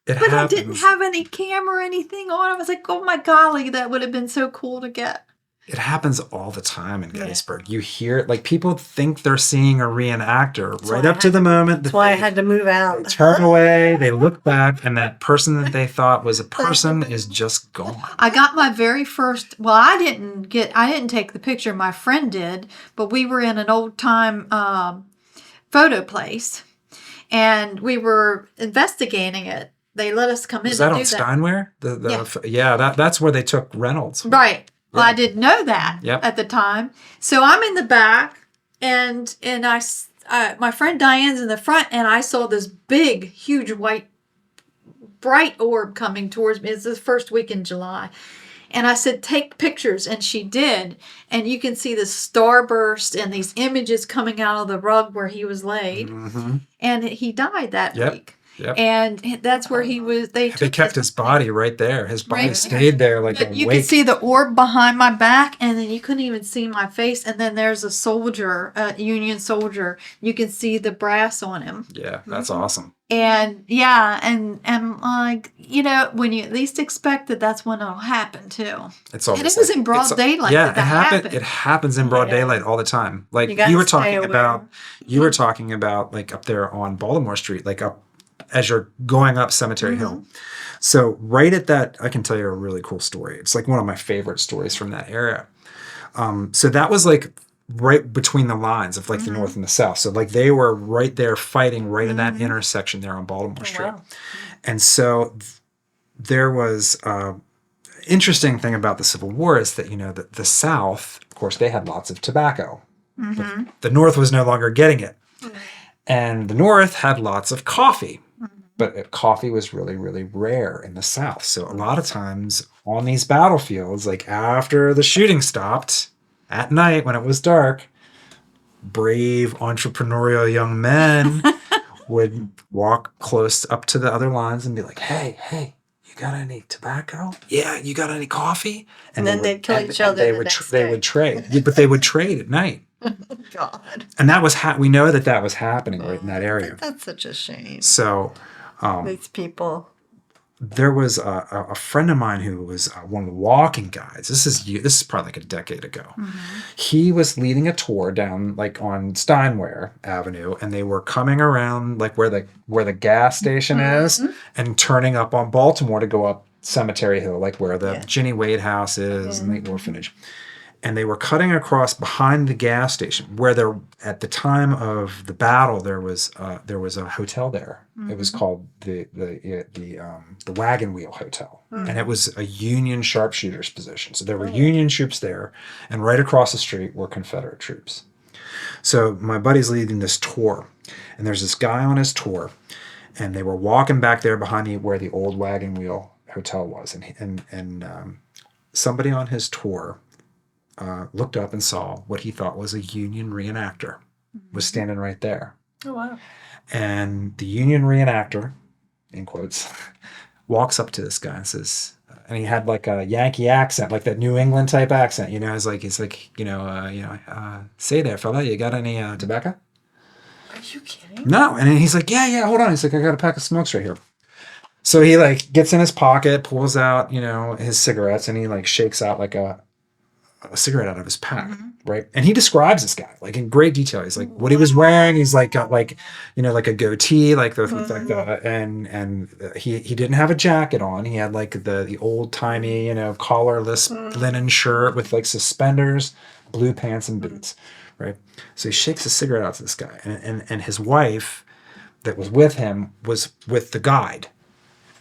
It But happens. I didn't have any camera or anything on. I was like, oh my golly, that would have been so cool to get. It happens all the time in Gettysburg. You hear it, like people think they're seeing a reenactor right up to the moment. That's why I had to move out. Turn away, they look back, and that person that they thought was a person is just gone. I got my very first, well, I didn't take the picture. My friend did, but we were in an old time photo place and we were investigating it. They let us come in. Is that to on do Steinware? That's where they took Reynolds. Right. Well, Yeah. I didn't know that Yep. at the time. So I'm in the back, and my friend Diane's in the front, and I saw this big, huge white, bright orb coming towards me. It's the first week in July. And I said, take pictures. And she did. And you can see the starburst and these images coming out of the rug where he was laid. Mm-hmm. And he died that Yep. week. Yep. And that's where he was. They kept his body right there. His body Right. stayed there like But a you wake. could see the orb behind my back, and then you couldn't even see my face. And then there's a soldier, a Union soldier. You can see the brass on him. Yeah, that's awesome. And yeah, and like, you know, when you at least expect it, that's when it'll happen too. It's And almost it was like- in broad it's- daylight Yeah, that happened. It happens in broad Yeah. daylight all the time. Like You gotta you were stay talking aware. about, like up there on Baltimore Street, like up as you're going up Cemetery Hill. So right at that, I can tell you a really cool story. It's like one of my favorite stories from that era. So that was like right between the lines of like the North and the South. So like they were right there fighting right in that intersection there on Baltimore Street. wow. And so there was interesting thing about the Civil War is that, you know, the South, of course, they had lots of tobacco. The North was no longer getting it. And the North had lots of coffee. But coffee was really, really rare in the South. So a lot of times on these battlefields, like after the shooting stopped at night when it was dark, brave entrepreneurial young men would walk close up to the other lines and be like, hey, you got any tobacco? Yeah, you got any coffee? And then they'd kill each other They the would next they day. would trade. Yeah, but they would trade at night. God. And that was we know that was happening right in that area. That's such a shame. So These people. there was a friend of mine who was one of the walking guides. This is probably like a decade ago. He was leading a tour down like on Steinware Avenue, and they were coming around like where the gas station is, and turning up on Baltimore to go up Cemetery Hill, like where the Ginny Wade house is and the orphanage. And they were cutting across behind the gas station where there, at the time of the battle, there was a hotel there. It was called the Wagon Wheel Hotel, and it was a Union sharpshooters position. So there were Union troops there, and right across the street were Confederate troops. So my buddy's leading this tour, and there's this guy on his tour, and they were walking back there behind where the old Wagon Wheel Hotel was, and somebody on his tour looked up and saw what he thought was a Union reenactor was standing right there. Oh, wow. And the Union reenactor, in quotes, walks up to this guy and says, and he had like a Yankee accent, like that New England type accent, you know. It's like, say there, fella, you got any tobacco? Are you kidding? No. And then he's like, yeah, hold on. He's like, I got a pack of smokes right here. So he like gets in his pocket, pulls out, his cigarettes, and he like shakes out like a cigarette out of his pack, right? And he describes this guy like in great detail. He's like what he was wearing. He's like got like like a goatee, like the and he didn't have a jacket on. He had like the old timey collarless linen shirt with like suspenders, blue pants and boots, right? So he shakes a cigarette out to this guy, and his wife that was with him was with the guide,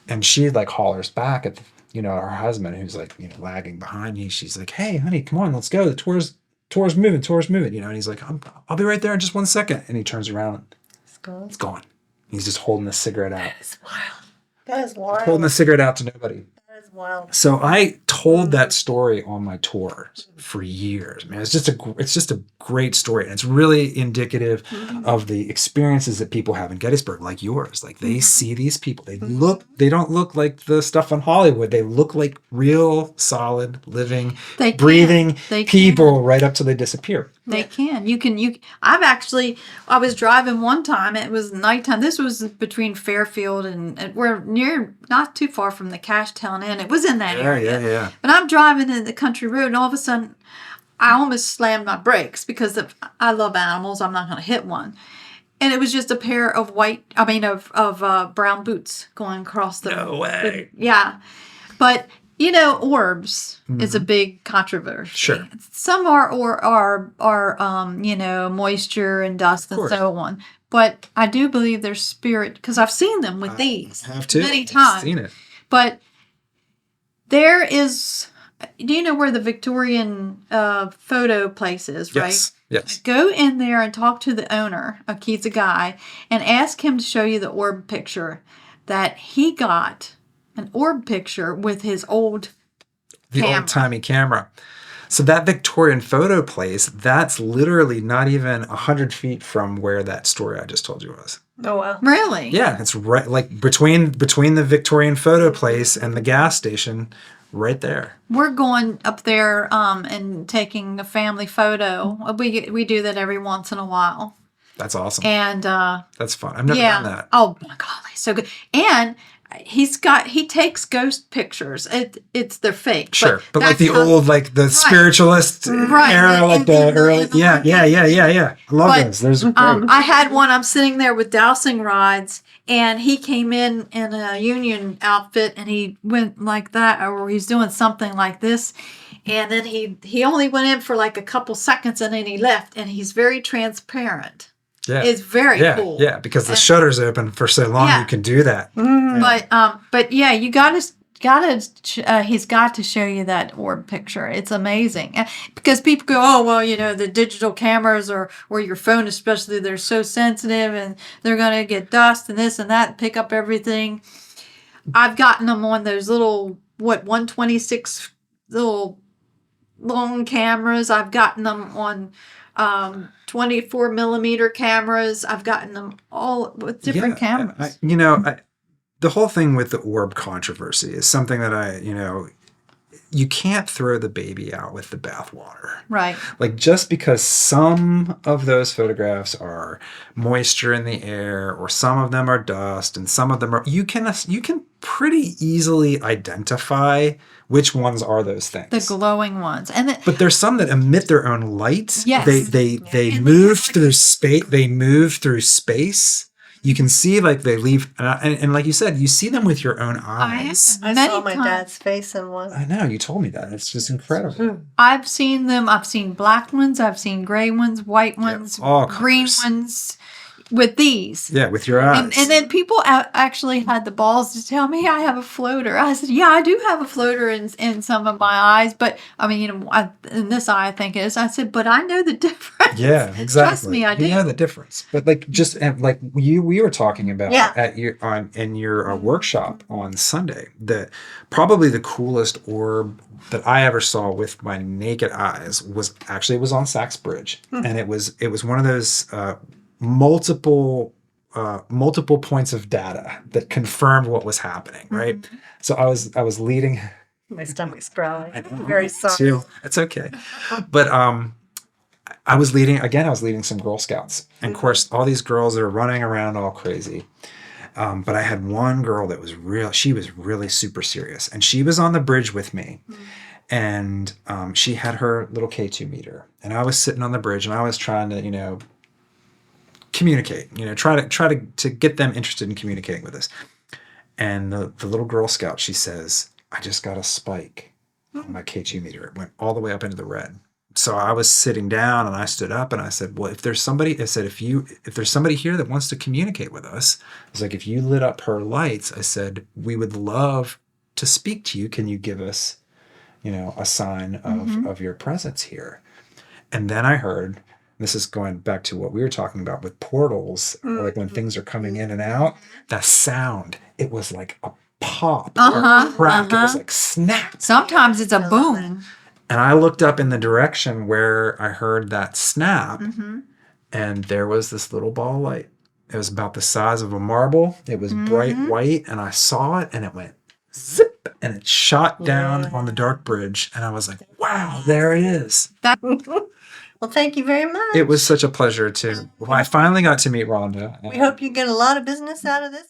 and she like hollers back at her husband, who's like, lagging behind me. She's like, hey, honey, come on, let's go. The tour's moving. And he's like, I'll be right there in just 1 second. And he turns around. It's gone. He's just holding the cigarette out. That is wild. That is wild. Holding the cigarette out to nobody. That is wild. So I told that story on my tours for years. Man, it's just a great story, and it's really indicative of the experiences that people have in Gettysburg, like yours. Like they see these people. They don't look like the stuff in Hollywood. They look like real, solid, living, breathing people right up till they disappear. They can. I was driving one time. It was nighttime. This was between Fairfield and we're not too far from the Cashtown Inn. It was in that area. Yeah. But I'm driving in the country road, and all of a sudden, I almost slammed my brakes because I love animals. I'm not going to hit one. And it was just a pair of brown boots going across the. No way. Yeah. But, orbs is a big controversy. Sure. Some are moisture and dust and so on. But I do believe there's spirit, because I've seen them with these many times. I've seen it. But there is, do you know where the Victorian photo place is, right? Yes. Go in there and talk to the owner, he's a guy, and ask him to show you the orb picture that he got, an orb picture with his old old-timey camera. So that Victorian photo place, that's literally not even 100 feet from where that story I just told you was. Oh, wow. Really? Yeah, it's right, like between the Victorian photo place and the gas station, right there. We're going up there and taking a family photo. We do that every once in a while. That's awesome. And that's fun. I've never done that. Oh my golly, so good. And he takes ghost pictures. It's they're fake. Sure, but like the old, like the spiritualist era, like the early. Yeah. I love those. There's great. I had one. I'm sitting there with dowsing rods, and he came in a Union outfit, and he went like that, or he's doing something like this, and then he only went in for like a couple seconds, and then he left, and he's very transparent. Yeah. It's very cool. Yeah, because the shutter's open for so long, you can do that. But yeah, you he's got to show you that orb picture. It's amazing. Because people go, oh, well, the digital cameras or your phone especially, they're so sensitive and they're going to get dust and this and that, pick up everything. I've gotten them on those little, 126 little long cameras. I've gotten them on 24 millimeter cameras. I've gotten them all with different cameras. The whole thing with the orb controversy is something that you can't throw the baby out with the bathwater. Right. Like just because some of those photographs are moisture in the air, or some of them are dust, and some of them are, you can pretty easily identify which ones are those things. The glowing ones. But there's some that emit their own light. Yes. They move through space. They move through space. You can see like they leave, and like you said, you see them with your own eyes. I saw my dad's face in one. I know, you told me that. It's just incredible. I've seen them. I've seen black ones. I've seen gray ones, white ones, all green colors. ones. with these. Yeah, with your eyes. And then people actually had the balls to tell me I have a floater. I said, yeah, I do have a floater in some of my eyes, but I mean, in this eye, I think it is. I said, but I know the difference. Yeah, exactly. Trust me, I do. You know the difference. But like just like we were talking about at your in your workshop on Sunday, that probably the coolest orb that I ever saw with my naked eyes was on Sachs Bridge, and it was one of those multiple points of data that confirmed what was happening, right? So I was leading. My stomach's growling. I'm very sorry. Too. It's okay. But I was leading some Girl Scouts. And of course, all these girls are running around all crazy. But I had one girl that was she was really super serious. And she was on the bridge with me. And she had her little K2 meter. And I was sitting on the bridge and I was trying to, communicate, try to get them interested in communicating with us. And the little Girl Scout, she says, I just got a spike on my K2 meter. It went all the way up into the red. So I was sitting down and I stood up and I said, well, if there's somebody here that wants to communicate with us, I was like, if you lit up her lights, I said, we would love to speak to you. Can you give us, a sign of your presence here? And then I heard, this is going back to what we were talking about with portals, like when things are coming in and out, that sound, it was like a pop or a crack. It was like snap. Sometimes it's a boom. And I looked up in the direction where I heard that snap, and there was this little ball of light. It was about the size of a marble. It was bright white, and I saw it, and it went zip, and it shot down on the dark bridge. And I was like, wow, there it is. Well, thank you very much. It was such a pleasure to. Well, I finally got to meet Rhonda. We hope you get a lot of business out of this.